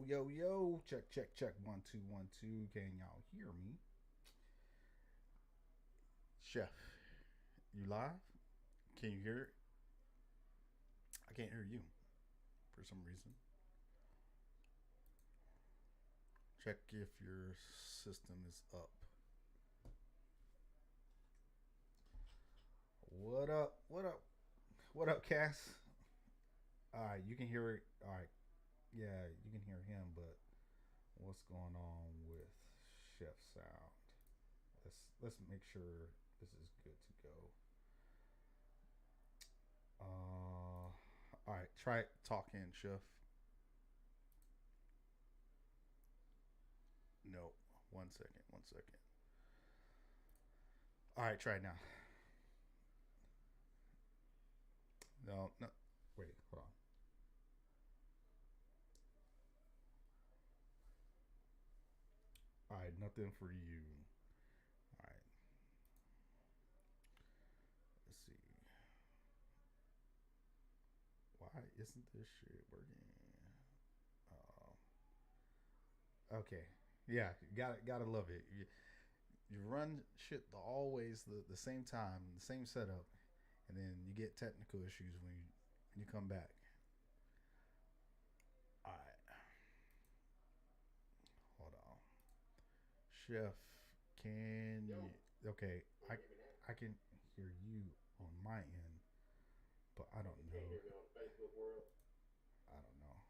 Yo. Check. 1 2 1 2. Can y'all hear me? Chef, you live? Can you hear it? I can't hear you for some reason. Check if your system is up. What up? What up, Cass? All right, you can hear it. All right, yeah, you can hear him, but what's going on with Chef Sound? Let's make sure this is good to go. All right, try talking, Chef. No, 1 second, 1 second. All right, try it now. No. Wait, hold on. All right, nothing for you. All right, let's see. Why isn't this shit working? Okay, yeah, gotta love it. You run shit always the same time, the same setup, and then you get technical issues when you come back. All right, hold on, Chef. Can you? Okay, I I can hear you on my end, but I don't know. I don't know.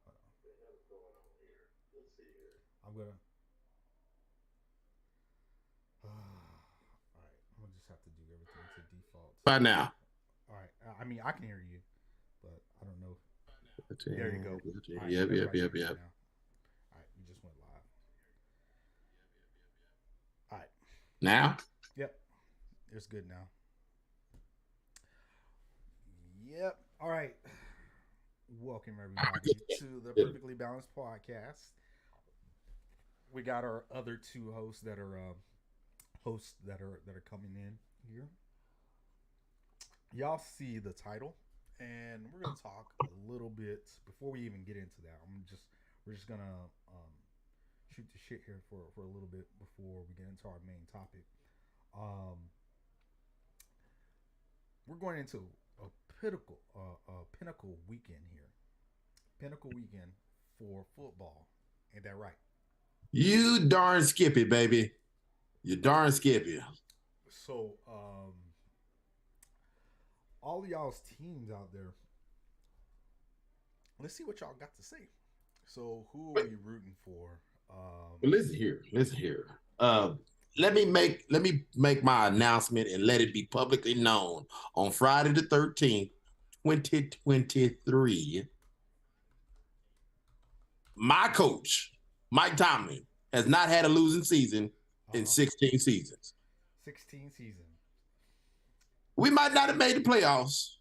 Hold on. I'm gonna. All right, I'm gonna just have to do everything to default. By now. All right, I mean I can hear you, but I don't know. There you go. All right, Yep, yep, everybody can yep, hear you yep. now. All right, we just went live. All right. Now? Yep, it's good now. Yep. All right. Welcome everybody to the Perfectly Balanced Podcast. We got our other two hosts that are coming in here. Y'all see the title, and we're gonna talk a little bit before we even get into that. We're just gonna shoot the shit here for a little bit before we get into our main topic. Um, we're going into a pinnacle weekend here. Pinnacle weekend for football. Ain't that right? You darn skippy, baby. You darn skippy. So, all of y'all's teams out there, let's see what y'all got to say. So, who are But we rooting for? listen here. Listen here. Let me make my announcement and let it be publicly known. On Friday the 13th, 2023, my coach, Mike Tomlin, has not had a losing season Uh in huh. 16 seasons. 16 season. We might not have made the playoffs,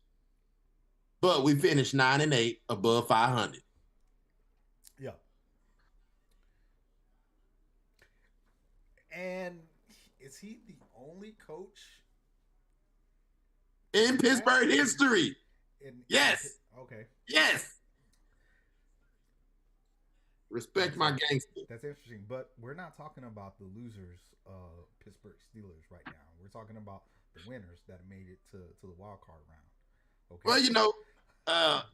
but we finished 9-8 above 500. Yeah. And is he the only coach to In do that? Pittsburgh history. In Yes. okay. Yes. Respect That's my gangster. that's interesting. But we're not talking about the losers, Pittsburgh Steelers, right now. We're talking about the winners that made it to the wild card round. Okay. Well, No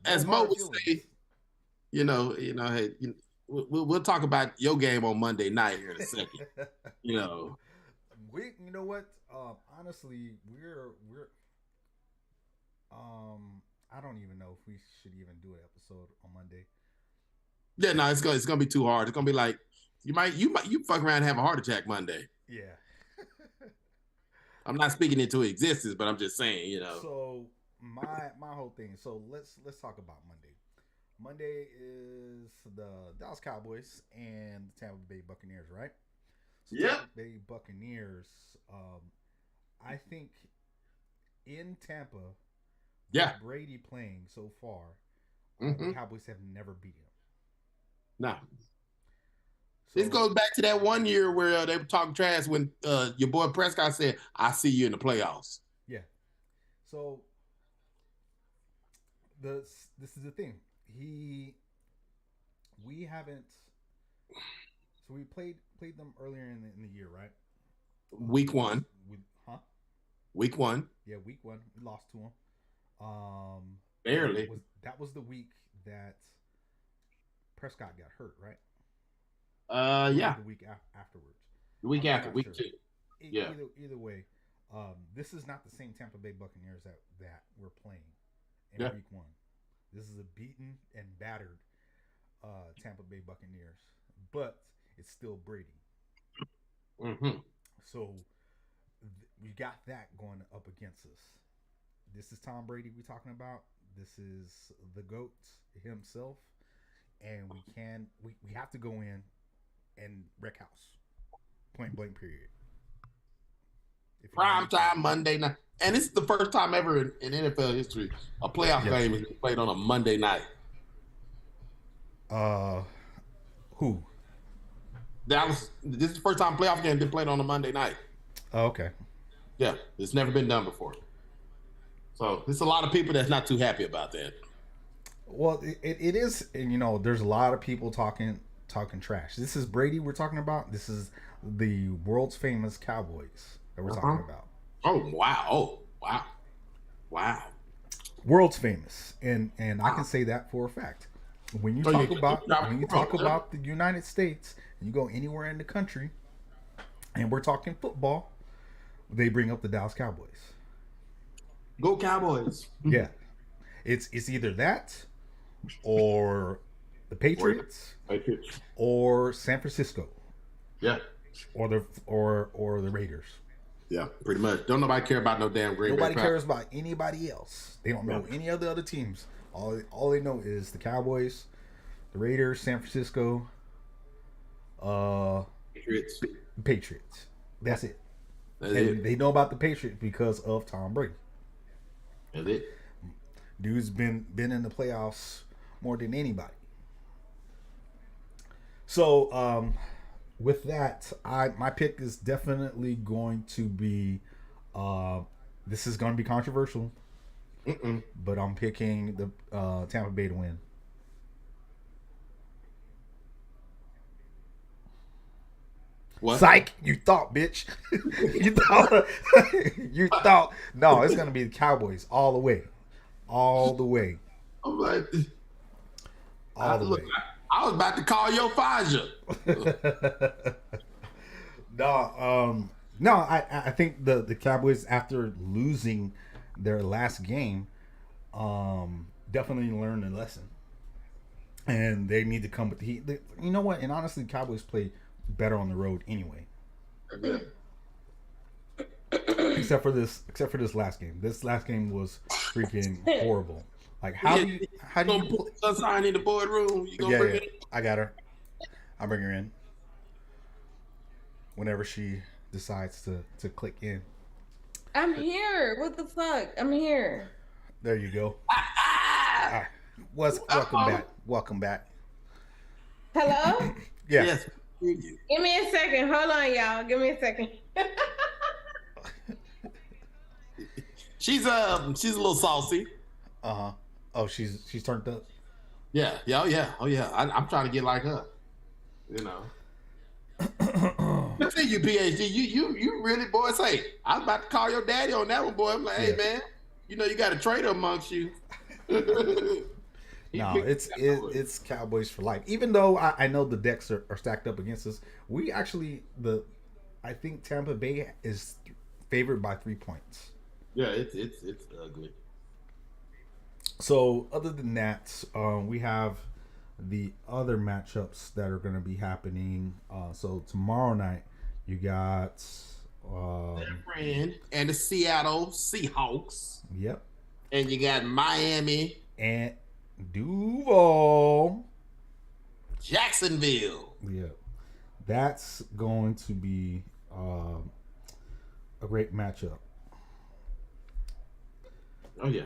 as Mo hard would feelings. say, hey, we'll talk about your game on Monday night here in a second. You know, You know what? Honestly, we're I don't even know if we should even do an episode on Monday. yeah, no, it's gonna be too hard. It's gonna be like you fuck around and have a heart attack Monday. Yeah. I'm not speaking into existence, but I'm just saying, So my whole thing. So let's talk about Monday. Monday is the Dallas Cowboys and the Tampa Bay Buccaneers, right? So Yep. Tampa Bay Buccaneers. I think in Tampa with Yeah. Brady playing so far, the Mm-hmm. Cowboys have never beat him. No. This So goes back to that one year where they were talking trash when your boy Prescott said, "I see you in the playoffs." yeah. So the this is the thing. He we haven't. So we played them earlier in the year, right? Week one. With, huh? Week one. Yeah, week one. We lost to them. Barely. That was the week that Prescott got hurt, right? Yeah. The week afterwards. The week after, week two. Yeah. Either way, this is not the same Tampa Bay Buccaneers that we're playing in week one. This is a beaten and battered Tampa Bay Buccaneers, but it's still Brady. Mm-hmm. So we got that going up against us. This is Tom Brady we're talking about. This is the GOAT himself, and we have to go in and wreck house. Point blank period. Prime time Monday night. And this is the first time ever in NFL history a playoff game is played on a Monday night. Who? This is the first time playoff game been played on a Monday night. Oh, okay. Yeah, it's never been done before. So there's a lot of people that's not too happy about that. Well, it is, and there's a lot of people talking trash. This is Brady we're talking about. This is the world's famous Cowboys that we're talking about. Oh wow! Oh wow! Wow! World's famous, and I can say that for a fact. When you talk about the United States, and you go anywhere in the country, and we're talking football, they bring up the Dallas Cowboys. Go Cowboys! Yeah, it's either that, or the Patriots, or San Francisco. Yeah. Or the Raiders. Yeah, pretty much. Don't nobody care about no damn Green Bay. Nobody cares about anybody else. They don't know any of the other teams. All they know is the Cowboys, the Raiders, San Francisco, Patriots. That's it. They know about the Patriots because of Tom Brady. That's it. Dude's been in the playoffs more than anybody. So, with that, my pick is definitely going to be. This is going to be controversial, but I'm picking the Tampa Bay to win. What? Psych! You thought, bitch. You thought. No, it's going to be the Cowboys all the way, all the way. I'm like, all the way. I was about to call your Faja. No, I think the Cowboys, after losing their last game, definitely learned a lesson, and they need to come with the heat. You know what? And honestly, the Cowboys play better on the road anyway. Except for this last game. This last game was freaking horrible. Like how do you put Sunshine in the boardroom? You gonna bring it? I got her. I'll bring her in whenever she decides to click in. I'm here. What the fuck? I'm here. There you go. Welcome back. Hello? Yeah. Yes. Give me a second. Hold on, y'all. Give me a second. She's a little saucy. Uh-huh. Oh, she's turned up. Yeah. Oh yeah. I'm trying to get like her. You know. I see you, PhD. You really, boy. Say, I was about to call your daddy on that one, boy. I'm like, hey man, you got a traitor amongst you. No, it's Cowboys for life. Even though I know the decks are stacked up against us, I think Tampa Bay is favored by 3 points. Yeah, it's ugly. So other than that, we have the other matchups that are going to be happening. So tomorrow night, you got San Fran and the Seattle Seahawks. Yep. And you got Miami and Duval, Jacksonville. Yeah, that's going to be a great matchup. Oh yeah.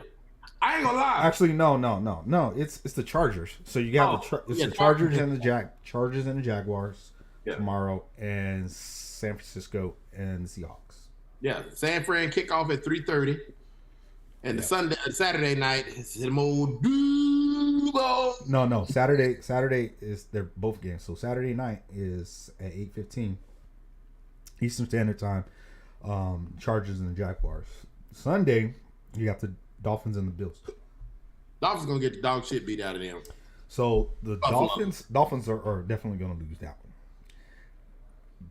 I ain't gonna lie. Actually, no. It's the Chargers. So you got the Chargers and the Jaguars tomorrow, and San Francisco and the Seahawks. Yeah, San Fran kickoff at 3:30, and the Saturday night is the old Duval. Bowl. No. Saturday is they're both games. So Saturday night is at 8:15 Eastern Standard Time. Chargers and the Jaguars. Sunday, you got the Dolphins and the Bills. Dolphins gonna get the dog shit beat out of them. So the Buffalo. Dolphins are definitely going to lose that one.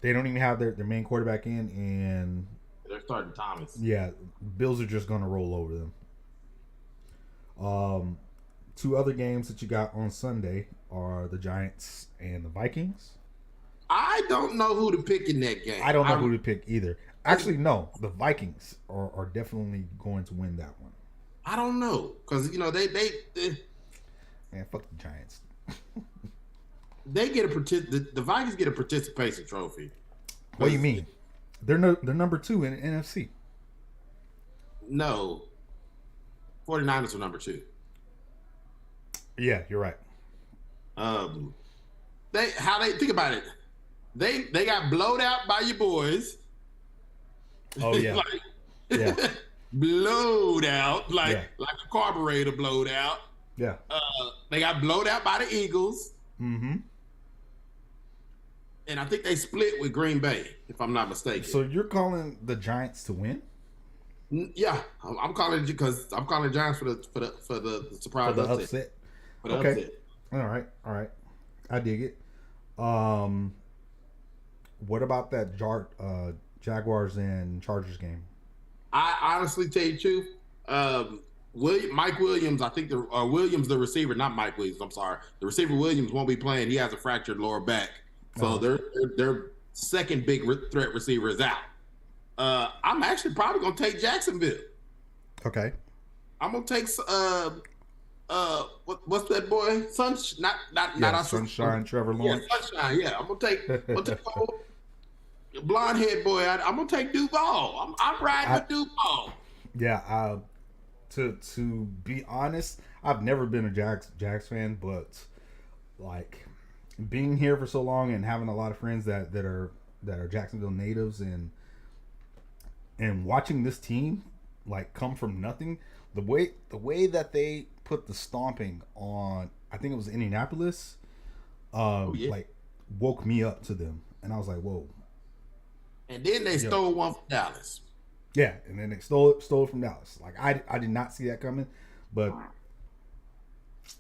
They don't even have their main quarterback in, and They're starting Thomas. yeah, Bills are just going to roll over them. Two other games that you got on Sunday are the Giants and the Vikings. I don't know who to pick in that game. I don't know who to pick either. Actually, no, the Vikings are definitely going to win that one. I don't know because they Man, fuck the Giants. get the Vikings get a participation trophy. What do you mean? They're number 2 in the NFC. No, 49ers are number 2. Yeah, you're right. They think about it. They got blowed out by your boys. Oh yeah, yeah, blowed out like Yeah. a carburetor blowed out. yeah. They got blowed out by the Eagles, Mm-hmm. and I think they split with Green Bay, if I'm not mistaken. So you're calling the Giants to win Yeah, I'm calling it because I'm calling Giants for the surprise for the upset. upset? For the Okay. upset. All right. I dig it. What about that Jaguars and Chargers game? I honestly tell you the truth, Mike Williams, I think Williams the receiver, not Mike Williams. I'm sorry, the receiver Williams won't be playing. He has a fractured lower back, so their second big threat receiver is out. I'm actually probably gonna take Jacksonville. Okay. I'm gonna take what's that boy? Not our Sunshine, Trevor Yeah, Lawrence. Sunshine. Yeah, I'm gonna take blonde head boy. I'm gonna take Duval. I'm riding with Duval. Yeah. To be honest, I've never been a Jags fan, but like being here for so long and having a lot of friends that are Jacksonville natives and watching this team like come from nothing, the way that they put the stomping on, I think it was Indianapolis, like woke me up to them, and I was like, whoa. And then they stole one from Dallas. Yeah, and then they stole it from Dallas. Like I did not see that coming, but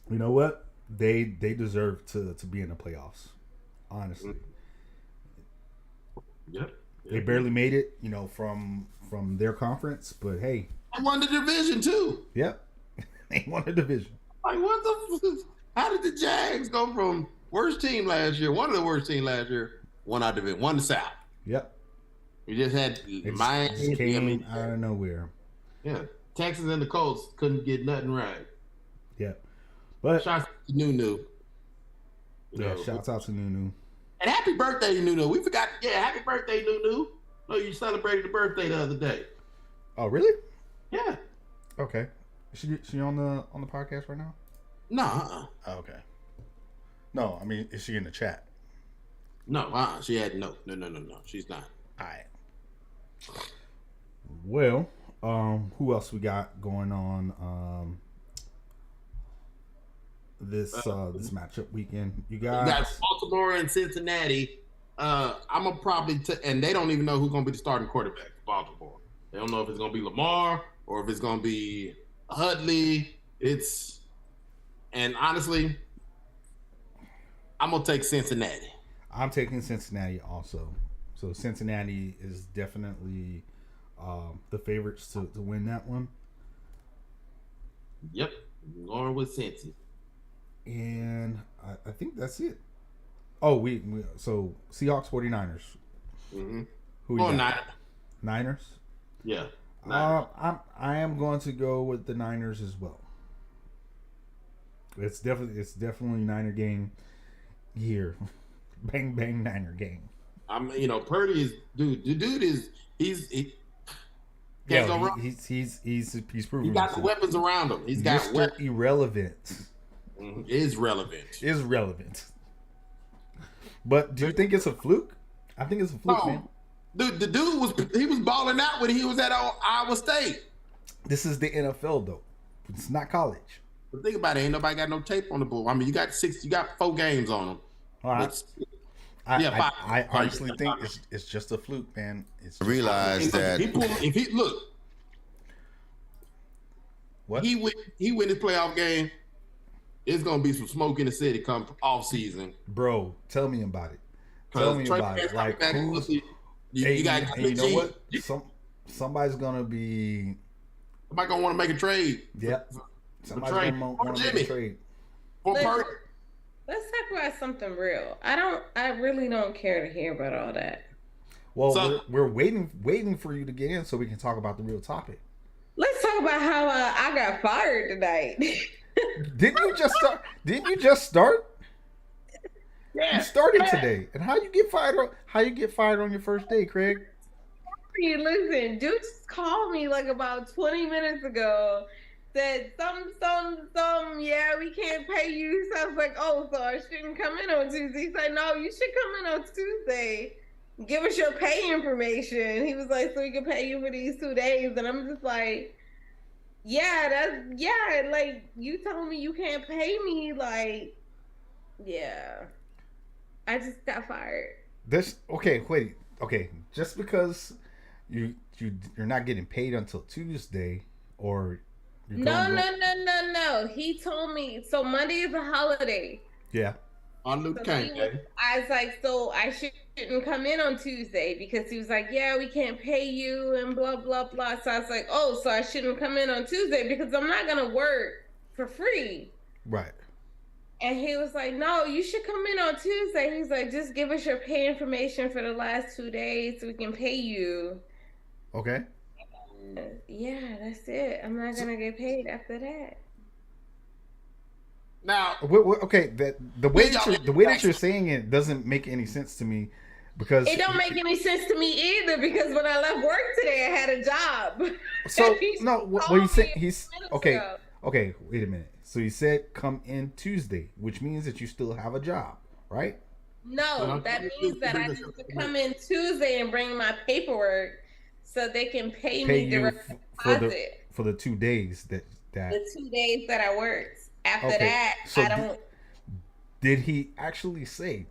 you know what? They deserve to be in the playoffs. Honestly, Yep. they barely made it, from their conference. But hey, I won the division too. yep, they won the division. Like what the? How did the Jags go from worst team last year, one of the worst team last year, won our division, won the South? Yep, We just had it Miami. just came out of nowhere. Yeah, Texas and the Colts couldn't get nothing right. Yep, but Shouts to Nunu. shouts out to Nunu. And happy birthday, Nunu. We forgot. Yeah, happy birthday, Nunu. No, you celebrated the birthday the other day. Oh, really? Yeah. Okay. Is she on the podcast right now? No. Oh, okay. No, I mean, is she in the chat? No. She had no. She's not. All right. Well, who else we got going on? This matchup weekend. You You got got Baltimore and Cincinnati. I'm gonna probably and they don't even know who's gonna be the starting quarterback for Baltimore. They don't know if it's gonna be Lamar or if it's gonna be Hudley. And honestly, I'm gonna take Cincinnati. I'm taking Cincinnati also. So Cincinnati is definitely the favorites to win that one. Yep, going with Cincy. And I think that's it. Oh, we so Seahawks 49ers. Mm-hmm. Who we Oh, got? Niners? Yeah. I am going to go with the Niners as well. It's definitely Niner game year. Bang bang Niner game. Purdy is dude. The dude is he's can't go wrong. He's proven He got the weapons around him. He's got Mr. weapons. Irrelevant. Is relevant. Is relevant. But do you think it's a fluke? I think it's a fluke, man. Dude, the dude was balling out when he was at Iowa State. This is the NFL though. It's not college. But think about it, ain't nobody got no tape on the board. I mean, you got 4 games on them. All right. But, I honestly think it's just a fluke, man. It's I realize that if he look, what he win his playoff game, it's gonna be some smoke in the city come off season. bro. Tell me about it. Tell me about it. Like who's you got you know what? Somebody's gonna be. Somebody gonna want to make a trade. Yeah. Somebody's gonna want to make a trade. Let's talk about something real. I really don't care to hear about all that. Well, so, we're waiting for you to get in so we can talk about the real topic. Let's talk about how I got fired tonight. Didn't you just start? Yeah. You started today. And how you get fired on your first day, Craig? Listen, dude just called me like about 20 minutes ago. Said some, yeah, we can't pay you. So I was like, oh, so I shouldn't come in on Tuesday. He's like, no, you should come in on Tuesday. Give us your pay information. He was like, so we can pay you for these 2 days. And I'm just like, like, you telling me you can't pay me, like, yeah. I just got fired. Okay, just because you're not getting paid until Tuesday, or no. He told me, so Monday is a holiday. Yeah. On Luke King. I was like, so I shouldn't come in on Tuesday, because he was like, yeah, we can't pay you and blah, blah, blah. So I was like, oh, so I shouldn't come in on Tuesday because I'm not going to work for free. Right. And he was like, no, you should come in on Tuesday. He's like, just give us your pay information for the last 2 days so we can pay you. Okay. Yeah, that's it. I'm not going to get paid after that. Now, okay, the way that you're saying it doesn't make any sense to me, because it don't make any sense to me either, because when I left work today, I had a job. So no, what he said, he's okay. Okay, wait a minute. So he said come in Tuesday, which means that you still have a job, right? No, that means that I need to come in Tuesday and bring my paperwork so they can pay me direct deposit for the 2 days that the 2 days that I worked. After that, so I don't. Did he actually say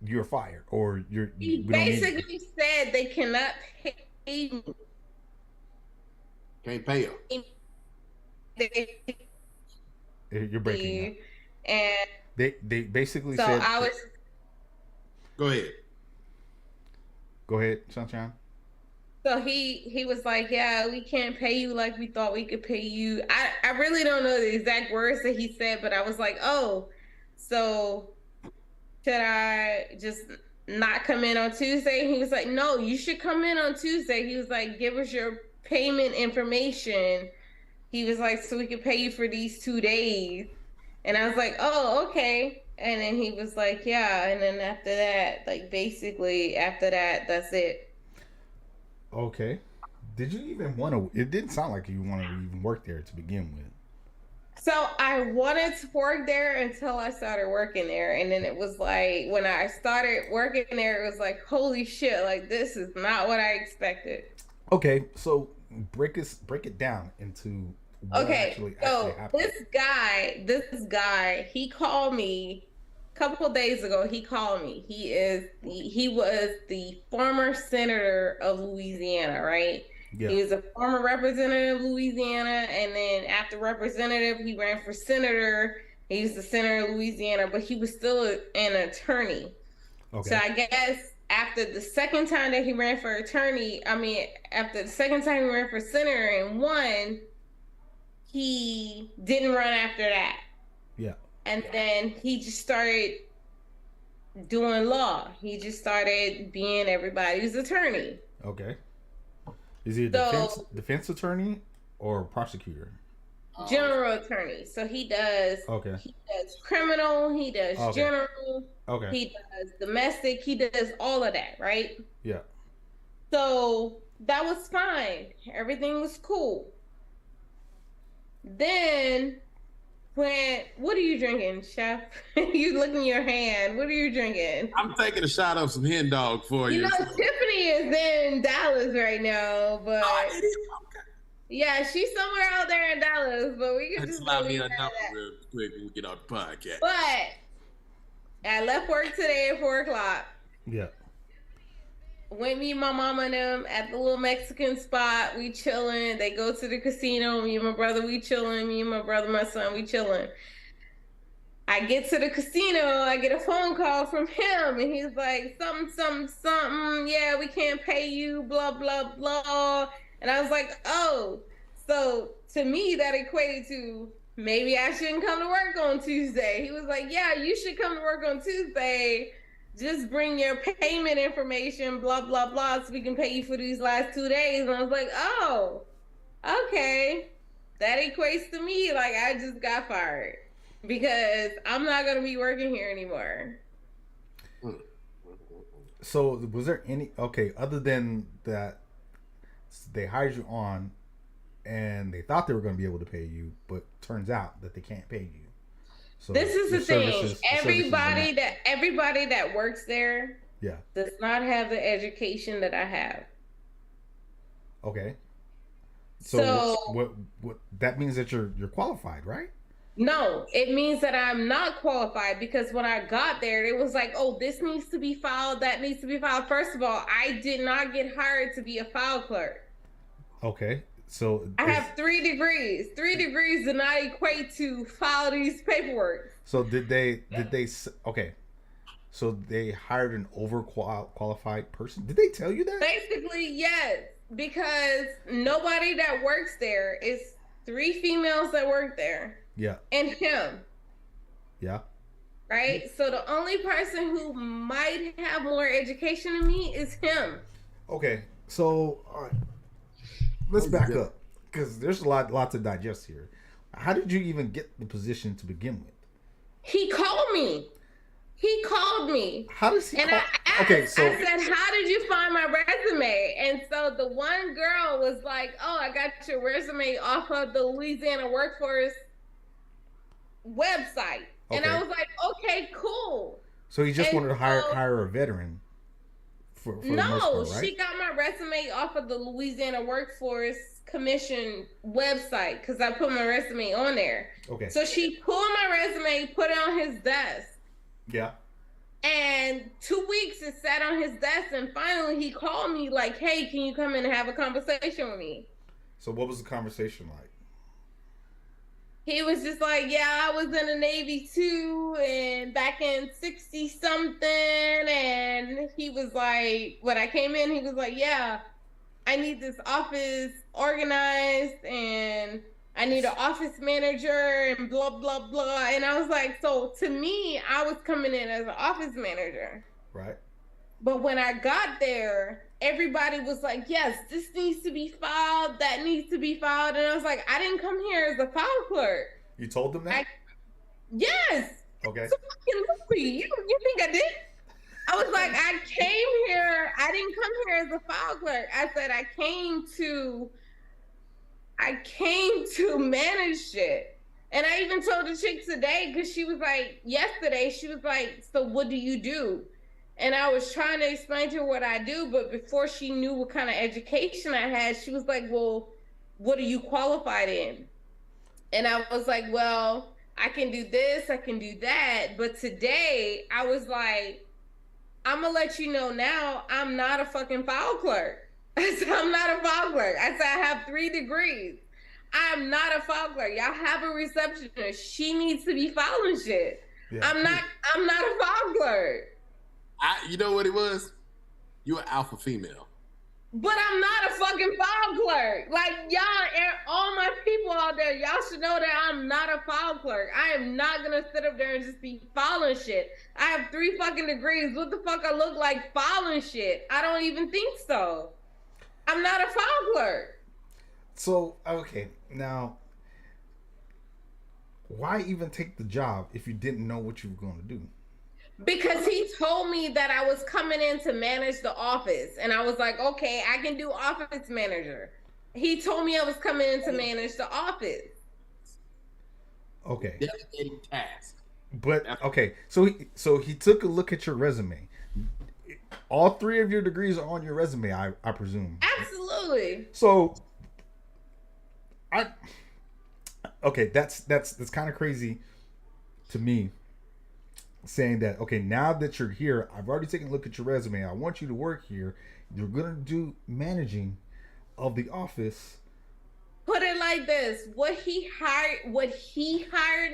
you're fired, or you're? He basically said they cannot pay me. Can't pay him. You're breaking up. And they basically so said. I was. Go ahead, Sunshine. So he was like, yeah, we can't pay you like we thought we could pay you. I really don't know the exact words that he said, but I was like, oh, so should I just not come in on Tuesday? He was like, no, you should come in on Tuesday. He was like, give us your payment information. He was like, so we can pay you for these 2 days. And I was like, oh, okay. And then he was like, yeah. And then after that, like basically after that, that's it. Okay. Did you even want to? It didn't sound like you wanted to even work there to begin with. So I wanted to work there until I started working there. And then it was like, when I started working there, it was like, holy shit, like this is not what I expected. Okay. So break it down into what actually happened. This guy, he called me a couple of days ago. He called me. He was the former senator of Louisiana, right? Yeah. He was a former representative of Louisiana, and then after representative, he ran for senator. He was the senator of Louisiana, but he was still an attorney. Okay. So I guess after the second time that he ran for after the second time he ran for senator and won, he didn't run after that. Yeah. And then he just started doing law. He just started being everybody's attorney. Okay. Is he a defense attorney or prosecutor? General attorney. So he does. Okay. He does criminal. He does general. Okay. He does domestic. He does all of that, right? Yeah. So that was fine. Everything was cool. Then, what are you drinking, Chef? You look in your hand. What are you drinking? I'm taking a shot of some hen dog for you. You know, Tiffany is in Dallas right now, but Yeah, she's somewhere out there in Dallas, but we can just slide me leave a that number at that. real quick when we get on the podcast. But I left work today at 4:00. Yeah. Went meet my mama and them at the little Mexican spot. We chilling. They go to the casino. Me and my brother, we chilling. Me and my brother, my son, we chilling. I get to the casino. I get a phone call from him, and he's like, something. Yeah, we can't pay you. Blah blah blah. And I was like, oh. So to me, that equated to maybe I shouldn't come to work on Tuesday. He was like, yeah, you should come to work on Tuesday. Just bring your payment information, blah, blah, blah, so we can pay you for these last 2 days. And I was like, oh, okay. That equates to me like I just got fired because I'm not going to be working here anymore. So was there any, other than that, they hired you on and they thought they were going to be able to pay you, but turns out that they can't pay you. So this is the thing. Everybody that works there does not have the education that I have. Okay. So what that means that you're qualified, right? No, it means that I'm not qualified because when I got there, it was like, oh, this needs to be filed, that needs to be filed. First of all, I did not get hired to be a file clerk. Okay. So I have 3 degrees. 3 degrees do not equate to file these paperwork. So did they okay. So they hired an overqualified person. Did they tell you that? Basically, yes, because nobody that works there is 3 females that work there. Yeah. And him. Yeah. Right? So the only person who might have more education than me is him. Okay. So all right. Let's back up because there's a lot to digest here. How did you even get the position to begin with? He called me. How does he? I said, "How did you find my resume?" And so the one girl was like, "Oh, I got your resume off of the Louisiana Workforce website." And I was like, "Okay, cool." So he just wanted to hire a veteran. For the most part, right? She got my resume off of the Louisiana Workforce Commission website because I put my resume on there. Okay. So she pulled my resume, put it on his desk. Yeah. And 2 weeks it sat on his desk, and finally he called me like, "Hey, can you come in and have a conversation with me?" So what was the conversation like? He was just like, "Yeah, I was in the Navy too, and back in 60 something." And he was like, when I came in, he was like, "Yeah, I need this office organized, and I need an office manager, and blah, blah, blah." And I was like, so to me, I was coming in as an office manager. Right. But when I got there, everybody was like, "Yes, this needs to be filed, that needs to be filed." And I was like, I didn't come here as a file clerk. You told them that? Yes. Okay. So fucking loopy. You think I did? I was like, I came here, I didn't come here as a file clerk. I said I came to manage shit. And I even told the chick today, because she was like, yesterday, she was like, "So what do you do?" And I was trying to explain to her what I do, but before she knew what kind of education I had, she was like, "Well, what are you qualified in?" And I was like, "Well, I can do this, I can do that." But today, I was like, "I'm going to let you know now, I'm not a fucking file clerk." I said, "I'm not a file clerk." I said, "I have 3 degrees. I'm not a file clerk. Y'all have a receptionist. She needs to be filing shit. Yeah. I'm not a file clerk." You know what it was? You an alpha female. But I'm not a fucking file clerk. Like, y'all, all my people out there, y'all should know that I'm not a file clerk. I am not gonna sit up there and just be filing shit. I have 3 fucking degrees. What the fuck I look like filing shit? I don't even think so. I'm not a file clerk. So, okay, now, why even take the job if you didn't know what you were going to do? Because he told me that I was coming in to manage the office. And I was like, okay, I can do office manager. He told me I was coming in to manage the office. Okay. Delegating tasks. But, okay, so he took a look at your resume. All 3 of your degrees are on your resume, I presume. Absolutely. So, okay, that's kind of crazy to me. Saying that, okay, now that you're here, I've already taken a look at your resume. I want you to work here. You're gonna do managing of the office. Put it like this: what he hired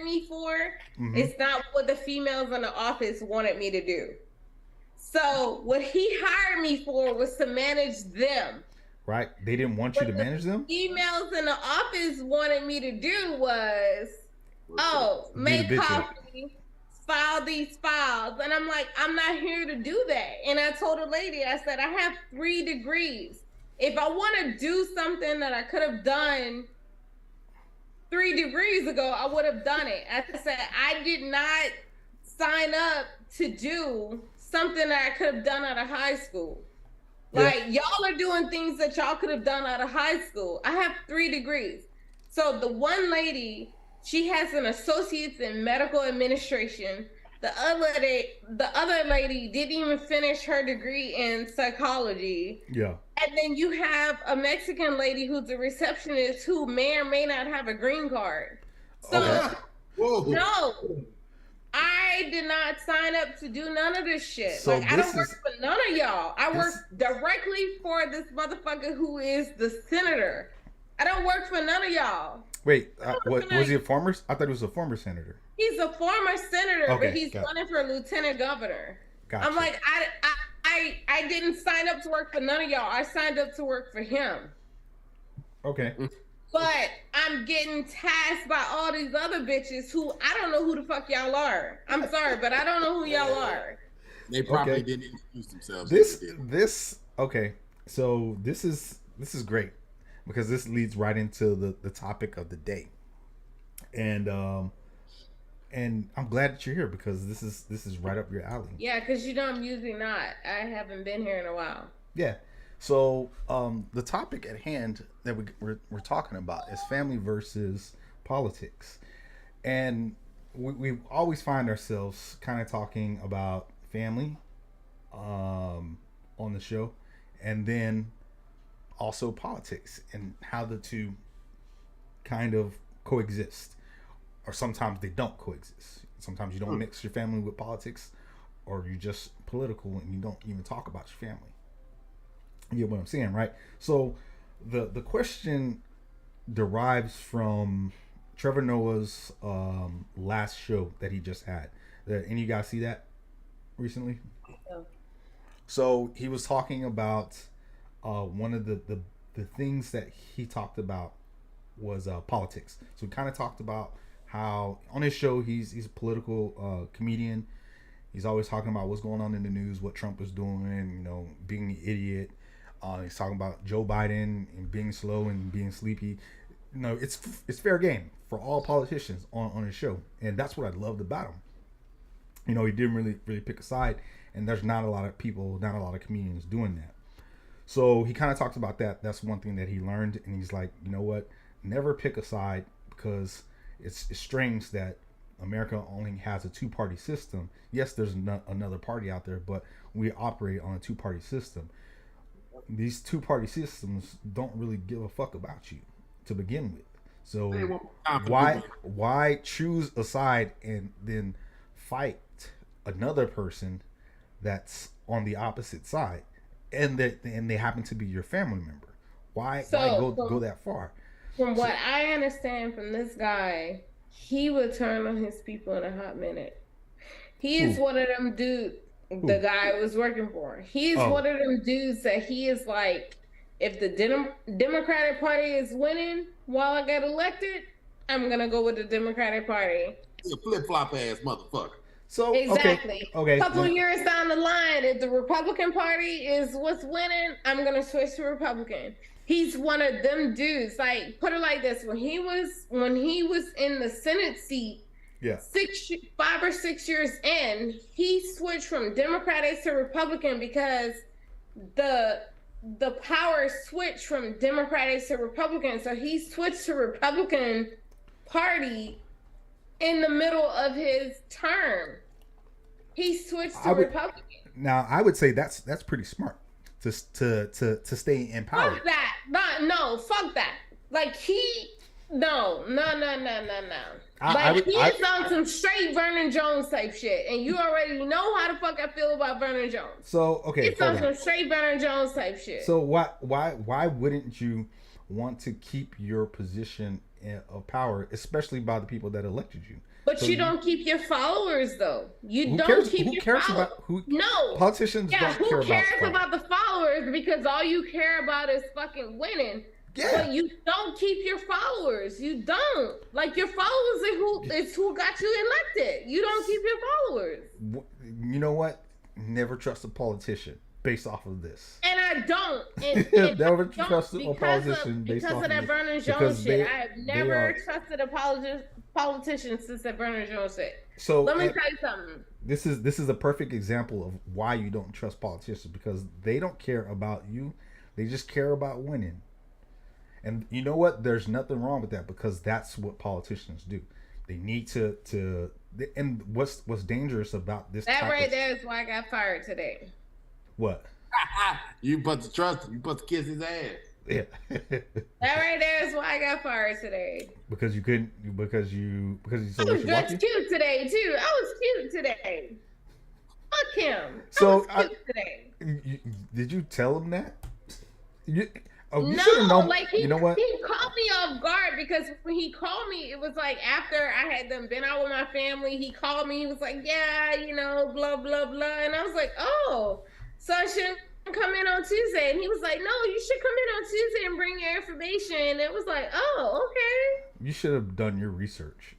me for is not what the females in the office wanted me to do. So what he hired me for was to manage them. Right? They didn't want you to manage them. Females in the office wanted me to do was, make coffee, file these files. And I'm like, I'm not here to do that. And I told a lady, I said, I have 3 degrees. If I want to do something that I could have done 3 degrees ago, I would have done it. I said, I did not sign up to do something that I could have done out of high school. Like, y'all are doing things that y'all could have done out of high school. I have 3 degrees. So the one lady, she has an associate's in medical administration. The other lady didn't even finish her degree in psychology. Yeah. And then you have a Mexican lady who's a receptionist who may or may not have a green card. So, no, I did not sign up to do none of this shit. So like, I don't work for none of y'all. I work directly for this motherfucker who is the senator. I don't work for none of y'all. Wait, was he a former? I thought he was a former senator. He's a former senator, but he's running for lieutenant governor. Gotcha. I'm like, I didn't sign up to work for none of y'all. I signed up to work for him. Okay. But I'm getting tasked by all these other bitches who I don't know who the fuck y'all are. I'm sorry, but I don't know who y'all are. They probably didn't introduce themselves. Okay. So this is great because this leads right into the topic of the day. And I'm glad that you're here because this is right up your alley. Yeah, because I'm usually not. I haven't been here in a while. Yeah. So the topic at hand that we're talking about is family versus politics. And we always find ourselves kind of talking about family on the show and then also politics and how the two kind of coexist. Or sometimes they don't coexist. Sometimes you don't mix your family with politics, or you're just political and you don't even talk about your family. You get what I'm saying, right? So the question derives from Trevor Noah's last show that he just had. Any of you guys see that recently? No. So he was talking about one of the things that he talked about was politics. So we kind of talked about how on his show he's a political comedian. He's always talking about what's going on in the news, what Trump is doing, being an idiot. He's talking about Joe Biden and being slow and being sleepy. It's fair game for all politicians on his show, and that's what I loved about him. He didn't really pick a side, and there's not a lot of comedians doing that. So he kind of talks about that. That's one thing that he learned, and he's like, you know what? Never pick a side because it's strange that America only has a 2-party system. Yes, there's another party out there, but we operate on a 2-party system. These 2-party systems don't really give a fuck about you to begin with. So why choose a side and then fight another person that's on the opposite side, and they happen to be your family member? Why go that far? From what I understand from this guy, he would turn on his people in a hot minute. He is one of them dudes. The guy I was working for. He's one of them dudes that he is like, if the Democratic Party is winning while I get elected, I'm gonna go with the Democratic Party. He's a flip-flop ass motherfucker. So exactly. Okay. A couple years down the line, if the Republican Party is what's winning, I'm gonna switch to Republican. He's one of them dudes. Like, put it like this: when he was in the Senate seat. Yeah. 5 or 6 years in, he switched from Democratic to Republican because the power switched from Democratic to Republican. So he switched to Republican Party in the middle of his term. He switched to Republican. Now, I would say that's pretty smart to stay in power. Fuck that. No, fuck that. Like, he No. But he's on some straight Vernon Jones type shit, and you already know how the fuck I feel about Vernon Jones. So okay, it's on some straight Vernon Jones type shit. So why wouldn't you want to keep your position of power, especially by the people that elected you? But so you don't keep your followers though. You don't keep your followers. No. Politicians don't care about. Who cares about the followers? Because all you care about is fucking winning. Yeah. But you don't keep your followers. You don't. Like your followers is who got you elected. You don't keep your followers. You know what? Never trust a politician based off of this. And I don't. And never trust a politician based off of that Vernon Jones shit. I have never trusted a politician since that Vernon Jones shit. So let me tell you something. This is a perfect example of why you don't trust politicians, because they don't care about you. They just care about winning. And you know what? There's nothing wrong with that, because that's what politicians do. They need to and what's dangerous about this? That right there is why I got fired today. What? You put to trust him. You put to kiss his ass. Yeah. That right there is why I got fired today. Because you couldn't. Because you. I was dressed cute today too. I was cute today. Fuck him. So I was cute today. Did you tell him that? You no, should have known. Like you know what? He caught me off guard, because when he called me, it was like after I had been out with my family. He called me. He was like, "Yeah, blah blah blah," and I was like, "Oh, so I shouldn't come in on Tuesday?" And he was like, "No, you should come in on Tuesday and bring your information." And it was like, "Oh, okay." You should have done your research.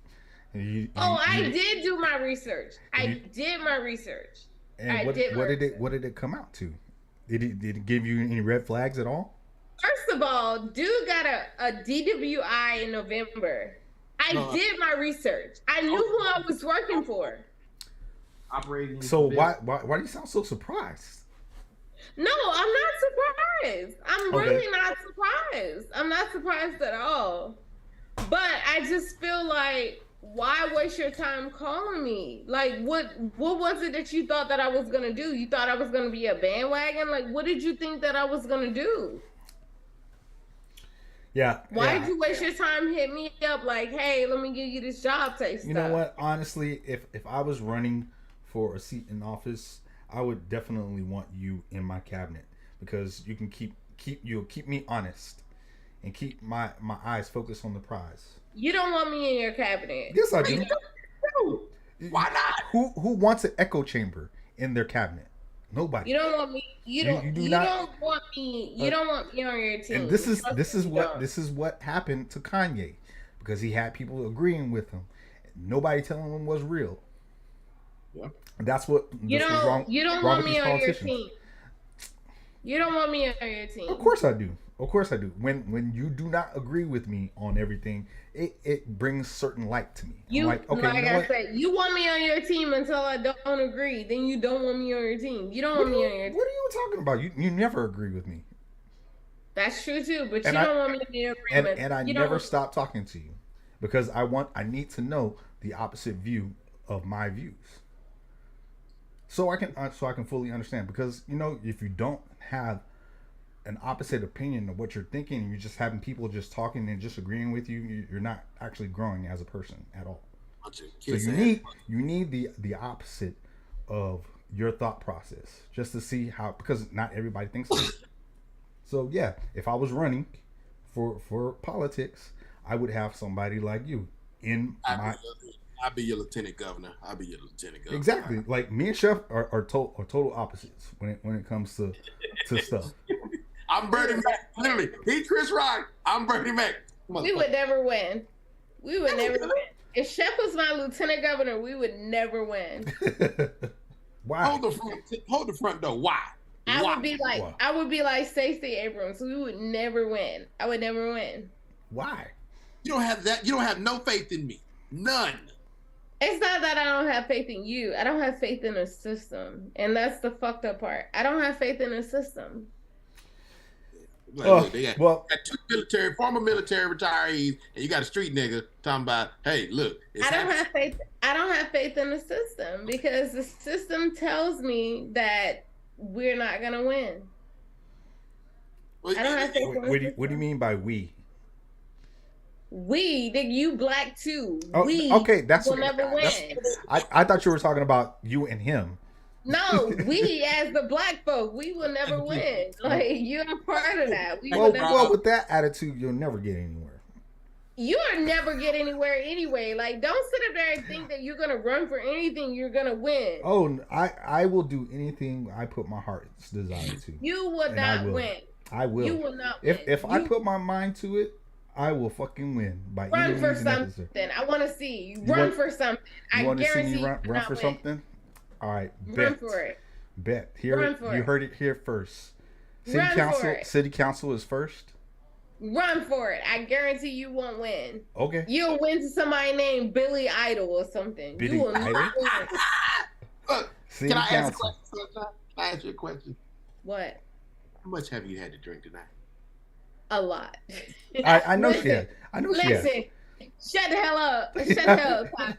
I did do my research. I did my research. And what did it come out to? Did it give you any red flags at all? First of all, dude got a DWI in November. I did my research. I knew who I was working for. Operating. So why do you sound so surprised? No, I'm not surprised. I'm really not surprised. I'm not surprised at all. But I just feel like, why waste your time calling me? Like, what was it that you thought that I was gonna do? You thought I was gonna be a bandwagon? Like, what did you think that I was gonna do? Yeah. Why did you waste your time hit me up like, hey, let me give you this job type stuff? You know what? Honestly, if I was running for a seat in office, I would definitely want you in my cabinet, because you can you'll keep me honest and keep my eyes focused on the prize. You don't want me in your cabinet. Yes, I do. Why not? Who wants an echo chamber in their cabinet? Nobody. You don't want me. You don't want me. You don't want me on your team. And this is what happened to Kanye, because he had people agreeing with him. Nobody telling him was real. Yeah. And that's what you don't want me on your team. You don't want me on your team. Of course I do. When you do not agree with me on everything, it brings certain light to me. Like I said, you want me on your team until I don't agree. Then you don't want me on your team. You don't want me on your team. What are you talking about? You never agree with me. That's true too, but you don't want me in your agreement. And I never stop talking to you, because I need to know the opposite view of my views, so I can fully understand. Because if you don't have an opposite opinion of what you're thinking, and you're just having people just talking and just agreeing with you, you're not actually growing as a person at all. So you need the opposite of your thought process, just to see how, because not everybody thinks like that. So yeah, if I was running for politics, I would have somebody like you in my. I'll be your lieutenant governor. Exactly. Like me and Chef are total opposites when it comes to stuff. I'm Bernie Mac. Literally, he's Chris Rock. I'm Bernie Mac. We would never win. If Chef was my lieutenant governor, we would never win. Why? Hold the front door. Why? I would be like Stacey Abrams. We would never win. I would never win. Why? You don't have that. You don't have no faith in me. None. It's not that I don't have faith in you. I don't have faith in the system. And that's the fucked up part. I don't have faith in the system. Look, they got two former military retirees, and you got a street nigga talking about, hey, look. I don't have faith in the system, because the system tells me that we're not gonna win. Well, I don't have faith in the system. What do you mean by we? We, nigga, you black too. Oh, we okay, will never win. I thought you were talking about you and him. No, we as the black folk, we will never win. Like, you're a part of that. Well, with that attitude, you'll never get anywhere. You'll never get anywhere anyway. Like, don't sit up there and think that you're gonna run for anything. You're gonna win. Oh, I will do anything I put my heart's desire to. You will not win. I will. You will not win. If I put my mind to it, I will fucking win by run for something. I want to see you run for something. I guarantee you run for something. All right, run for it. Bet here you heard it here first. City council is first. Run for it. I guarantee you won't win. Okay. You'll win to somebody named Billy Idol or something. Billy you will Idol? not win. Look, can I ask a question? Can I ask you a question? What? How much have you had to drink tonight? A lot. I know she has. I know she has. Listen, shut the hell up. Shut the hell up.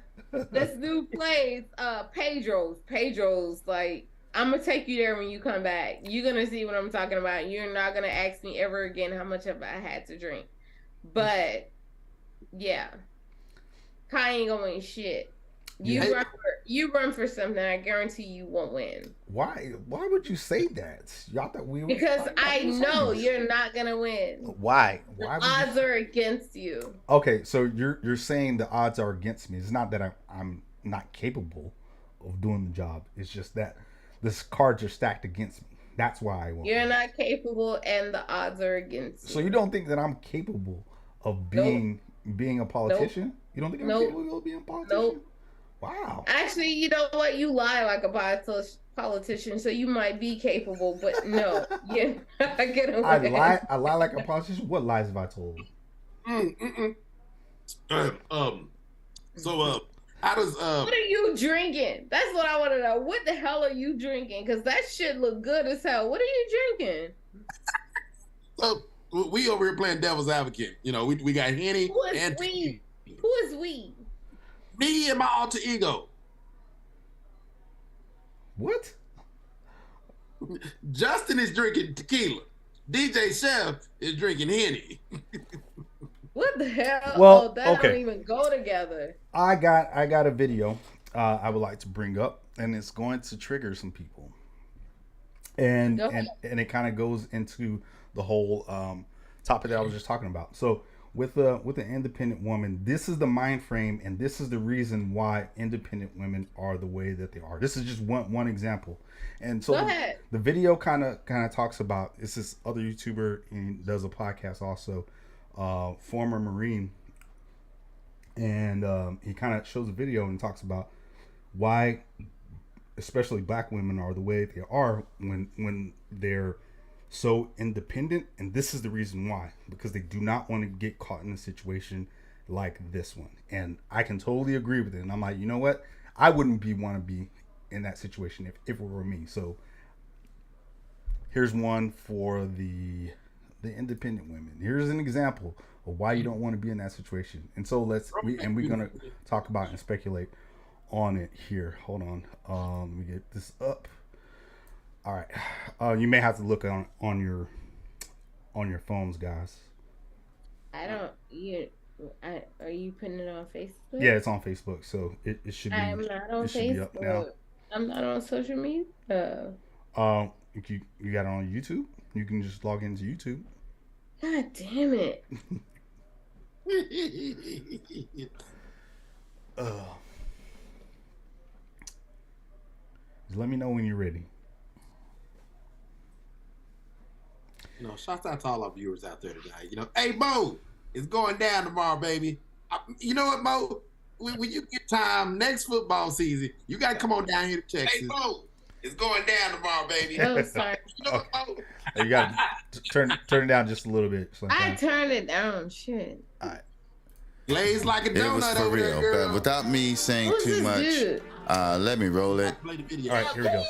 This new place, Pedro's, like, I'm gonna take you there when you come back. You're gonna see what I'm talking about. You're not gonna ask me ever again how much have I had to drink. But yeah, Kai ain't gonna win shit. You run for something. I guarantee you won't win. Why? Why would you say that? Y'all thought we were, because I know you're not gonna win. Why? The odds are against you. Okay, so you're saying the odds are against me. It's not that I'm not capable of doing the job. It's just that this cards are stacked against me. That's why I won't. You're not capable, and the odds are against you. So you don't think that I'm capable of being a politician? Nope. You don't think I'm capable of being a politician? Nope. Wow. Actually, you know what? You lie like a politician, so you might be capable, but no. Yeah, I get away. I lie like a politician? What lies have I told? So, how does what are you drinking? That's what I want to know. What the hell are you drinking? Because that shit look good as hell. What are you drinking? So, we over here playing devil's advocate. You know, we got Henny and we. Who is we? Me and my alter ego. What? Justin is drinking tequila. DJ Chef is drinking Henny. What the hell? Well, that don't even go together. I got a video I would like to bring up, and it's going to trigger some people. And it kind of goes into the whole topic that I was just talking about. So with an independent woman, this is the mind frame, and this is the reason why independent women are the way that they are. This is just one example. And so the video kind of talks about, it's this other YouTuber and does a podcast also, former Marine, and he kind of shows a video and talks about why especially black women are the way they are when they're so independent. And this is the reason why, because they do not want to get caught in a situation like this one. And I can totally agree with it. And I'm like, you know what? I wouldn't want to be in that situation if it were me. So here's one for the independent women. Here's an example of why you don't want to be in that situation. And so we're gonna talk about and speculate on it here. Hold on. Let me get this up. All right. You may have to look on your phones, guys. I don't. Are you putting it on Facebook? Yeah, it's on Facebook, so it should be. I'm not on Facebook. Now. I'm not on social media. You got it on YouTube. You can just log into YouTube. God damn it. Just let me know when you're ready. No, shout out to all our viewers out there tonight. You know, hey Mo, it's going down tomorrow, baby. You know what, Mo? When you get time next football season, you gotta come on down here to Texas. Hey Mo, it's going down tomorrow, baby. Oh, sorry. You know what, Mo? You got to turn it down just a little bit. I turned it down. Shit. All right. Glaze like a donut. It was for real, there, but without me saying too much, let me roll it. Play the video. All right, here we go.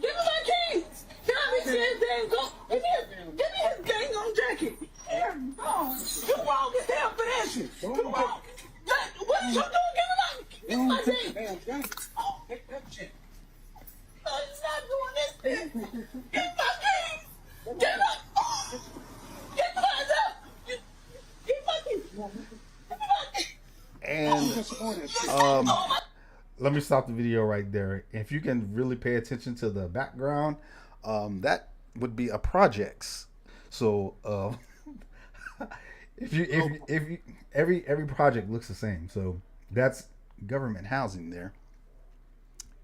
Give me my keys. Can I be saying things? Give me his dang on jacket. You wrong as hell for that shit. Come on. What you doing? Give me my keys. Oh, get that shit. No, he's not doing this. Get my keys. Get my. Get my hands up. Get my keys. let me stop the video right there. If you can really pay attention to the background, that would be a projects. So if you every project looks the same. So that's government housing there.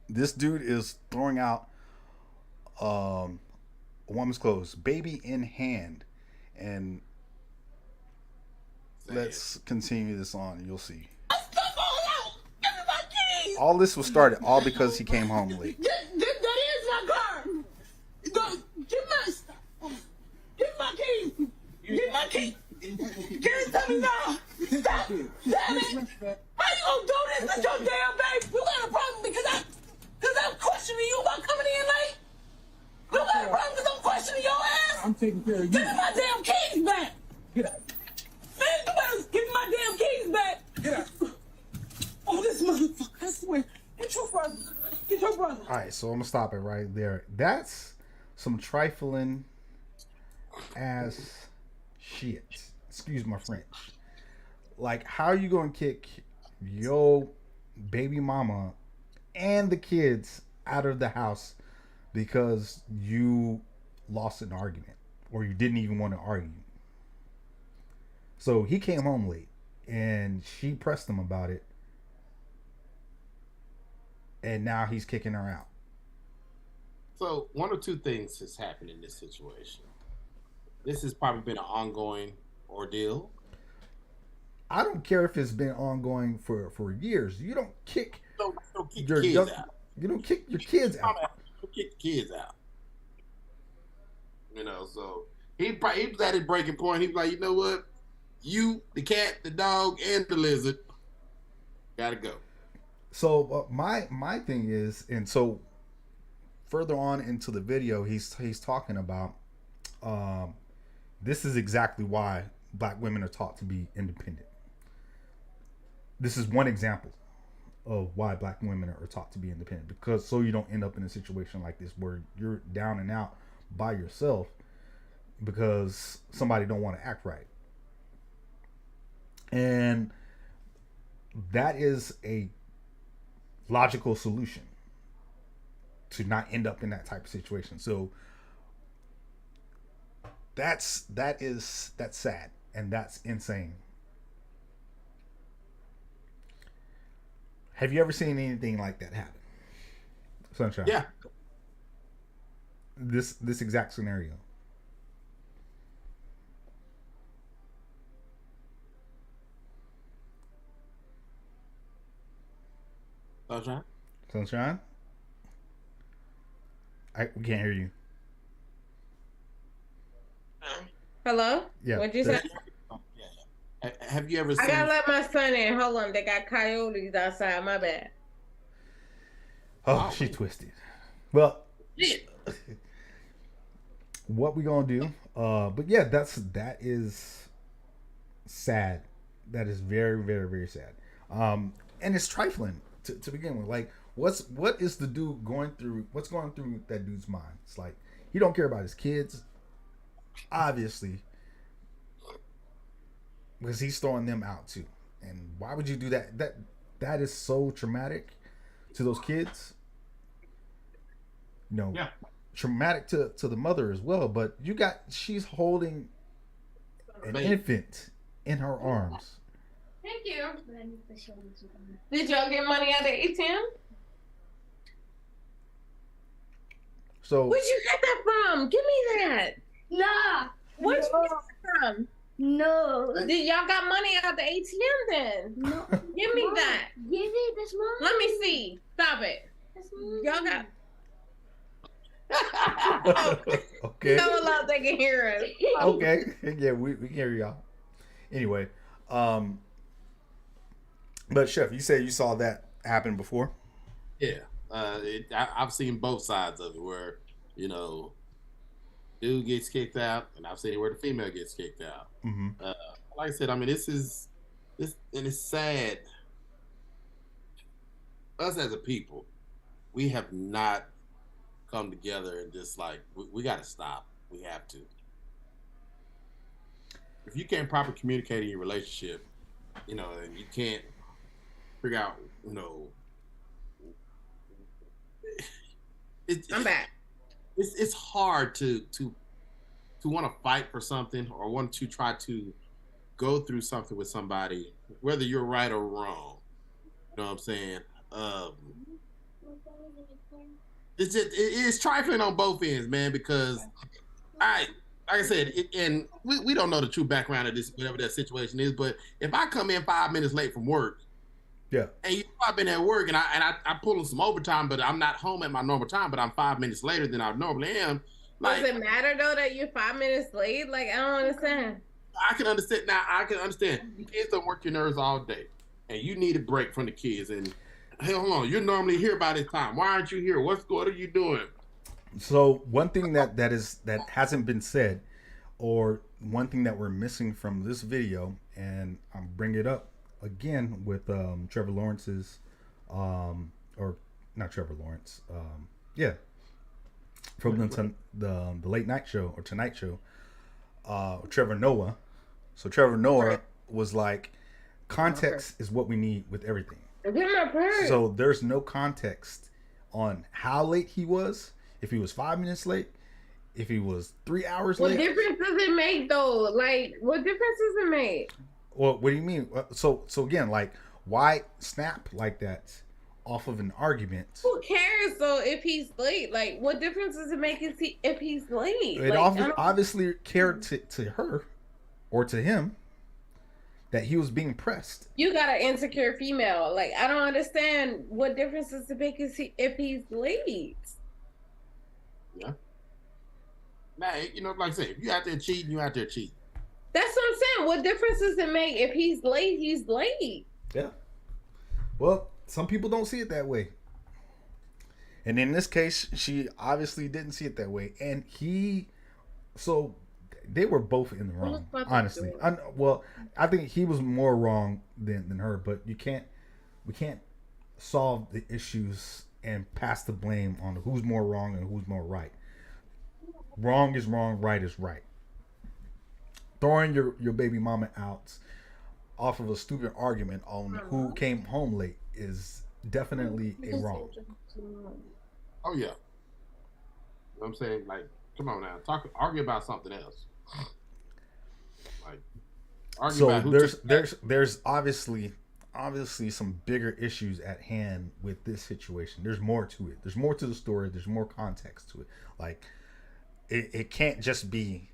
This dude is throwing out a woman's clothes, baby in hand, and let's continue this on. And you'll see. All this was started all because he came home late. That is my car. Get my keys. Get my keys. Give it to me now. Stop. Damn it. How you gonna do this with your damn baby? You got a problem because I'm questioning you about coming in late? You got a problem because I'm questioning your ass? I'm taking care of you. Give me my damn keys back. Get out. Man, you better give me my damn keys back. Get out. Oh, this motherfucker, I swear. Get your brother. Get your brother. All right, so I'm going to stop it right there. That's some trifling ass shit. Excuse my French. Like, how are you going to kick your baby mama and the kids out of the house because you lost an argument or you didn't even want to argue? So he came home late and she pressed him about it. And now he's kicking her out. So one or two things has happened in this situation. This has probably been an ongoing ordeal. I don't care if it's been ongoing for years. You don't kick, Don't kick your kids out. You don't kick your kids out. Don't kick the kids out. You know, so he was at his breaking point. He was like, you know what? You, the cat, the dog, and the lizard gotta go. So my thing is, and so further on into the video, he's talking about this is exactly why black women are taught to be independent. This is one example of why black women are taught to be independent, because so you don't end up in a situation like this where you're down and out by yourself because somebody don't want to act right. And that is a logical solution to not end up in that type of situation. So that's sad and that's insane. Have you ever seen anything like that happen, Sunshine? Yeah. This exact scenario. Sunshine? We can't hear you. Hello? Yeah. What'd you say? Yeah. Have you ever seen... I gotta let my son in. Hold on. They got coyotes outside. My bad. Oh, she twisted. Well, what we gonna do? But yeah, that is sad. That is very, very, very sad. And it's trifling to begin with. Like, what is the dude going through? What's going through that dude's mind? It's like he don't care about his kids, obviously, because he's throwing them out too. And why would you do that? That is so traumatic to those kids. You know, Yeah. Traumatic to the mother as well. But she's holding an infant in her arms. Thank you. Did y'all get money out of ATM? So Where'd you get that from? Give me that. Nah. Where'd you get that from? No. Did y'all got money out the ATM then? No. Give me that. Give it. That's mine. Let me see. Stop it. That's mine. Y'all got. okay. So loud they can hear us. Okay. Yeah, we can hear y'all. Anyway, but Chef, you said you saw that happen before? Yeah. I've seen both sides of it where, you know, dude gets kicked out, and I've seen it where the female gets kicked out. Mm-hmm. Like I said, I mean, this, and it's sad. Us as a people, we have not come together and just like, we got to stop. We have to. If you can't properly communicate in your relationship, you know, and you can't figure out, you know, I'm back. It's hard to want to fight for something or want to try to go through something with somebody, whether you're right or wrong. You know what I'm saying? It's trifling on both ends, man, because like I said, and we don't know the true background of this, whatever that situation is, but if I come in 5 minutes late from work, yeah, and I've been at work and I pull in some overtime, but I'm not home at my normal time, but I'm 5 minutes later than I normally am. Like, does it matter though that you're 5 minutes late? Like, I don't understand. I can understand now. I can understand. Kids don't work your nerves all day, and you need a break from the kids. And hey, hold on, you're normally here by this time. Why aren't you here? What are you doing? So one thing that hasn't been said, or one thing that we're missing from this video, and I'm bringing it up again with Trevor Lawrence's, or not Trevor Lawrence, from the late night show or Tonight Show, Trevor Noah. So Trevor Noah was like, context is what we need with everything. So there's no context on how late he was, if he was 5 minutes late, if he was 3 hours late. What difference does it make though? Like, what difference does it make? Well, what do you mean? So again, like, why snap like that off of an argument? Who cares though if he's late? Like, what difference does it make if he's late? It like, obviously cared to her or to him that he was being pressed. You got an insecure female. Like, I don't understand what difference does it make if he's late. Yeah. Man, you know, like I said, if you out there cheating, you out there cheating. That's what I'm saying. What difference does it make if he's late? He's late. Yeah. Well, some people don't see it that way. And in this case, she obviously didn't see it that way. And so they were both in the wrong, honestly. Well, I think he was more wrong than her, but we can't solve the issues and pass the blame on who's more wrong and who's more right. Wrong is wrong, right is right. Throwing your baby mama out off of a stupid argument on who came home late is definitely a wrong. Oh yeah. You know what I'm saying? Like, come on now. Argue about something else. Like, argue about who there's obviously some bigger issues at hand with this situation. There's more to it. There's more to the story. There's more context to it. Like, it can't just be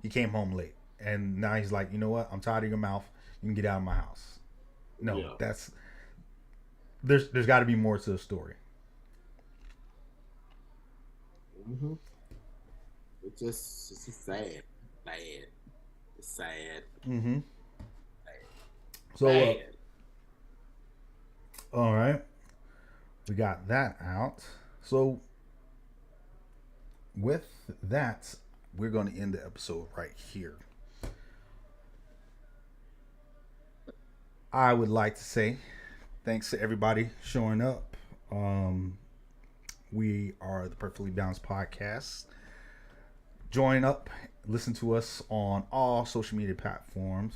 he came home late and now he's like, you know what? I'm tired of your mouth. You can get out of my house. No, that's there's got to be more to the story. Mm-hmm. It's just sad. It's sad. Mm-hmm. So, all right, we got that out. So, with that, we're going to end the episode right here. I would like to say thanks to everybody showing up. We are the Perfectly Balanced Podcast. Join up, listen to us on all social media platforms.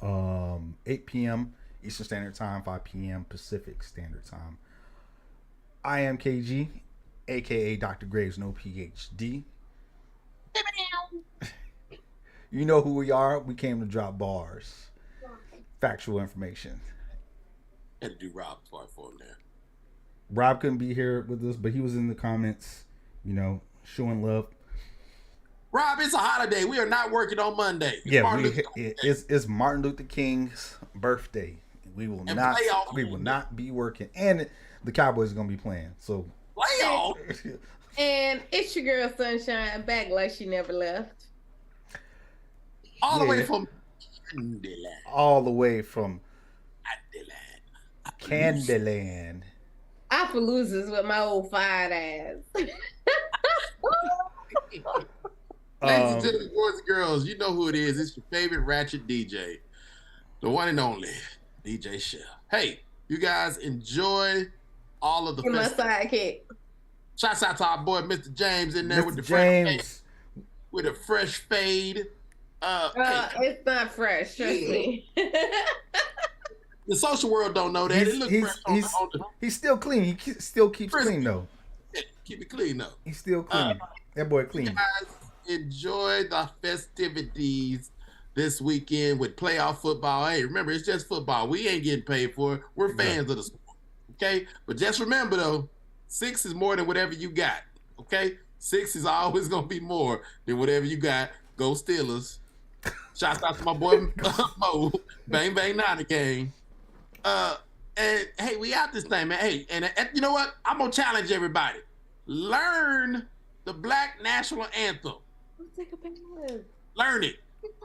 8 p.m. Eastern Standard Time, 5 p.m. Pacific Standard Time. I am KG, aka Dr. Graves, no PhD. You know who we are. We came to drop bars, factual information. Had to do Rob's part for him there. Rob couldn't be here with us, but he was in the comments, showing love. Rob, it's a holiday. We are not working on Monday. It's Martin Luther King's birthday. We will not be working, and the Cowboys are gonna be playing. So playoff. And it's your girl Sunshine back like she never left. All the way from Candyland. Appaloozas with my old fine ass. Ladies and gentlemen, boys and girls, you know who it is. It's your favorite ratchet DJ, the one and only DJ Chef. Hey, you guys enjoy all of the my sidekick. Shouts out to our boy Mr. James in there Mr. with the James. with a fresh fade. It's not fresh, trust me. The social world don't know that. It looks fresh on the he's still clean. He still keeps clean though. Yeah, keep it clean though. He's still clean. That boy clean. Guys, enjoy the festivities this weekend with playoff football. Hey, remember, it's just football. We ain't getting paid for it. We're fans of the sport. Okay? But just remember though, 6 is more than whatever you got. Okay? 6 is always gonna be more than whatever you got. Go Steelers. Shouts out to my boy Mo. Bang bang Niner gang. And hey, we out this thing, man. Hey, and you know what? I'm gonna challenge everybody. Learn the Black National Anthem. Learn it.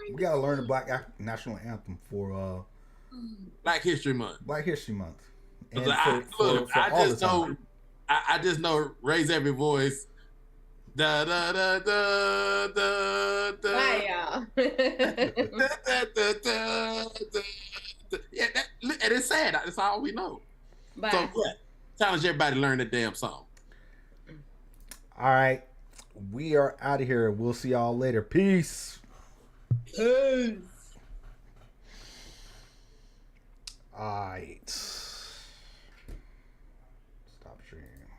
We gotta learn the Black National Anthem for Black History Month. Black History Month. And I just know raise every voice. Da da da da da da. Bye, y'all. Yeah, and it's sad. That's all we know. Bye. So yeah, challenge everybody to learn the damn song. All right, we are out of here. We'll see y'all later. Peace. Peace. All right.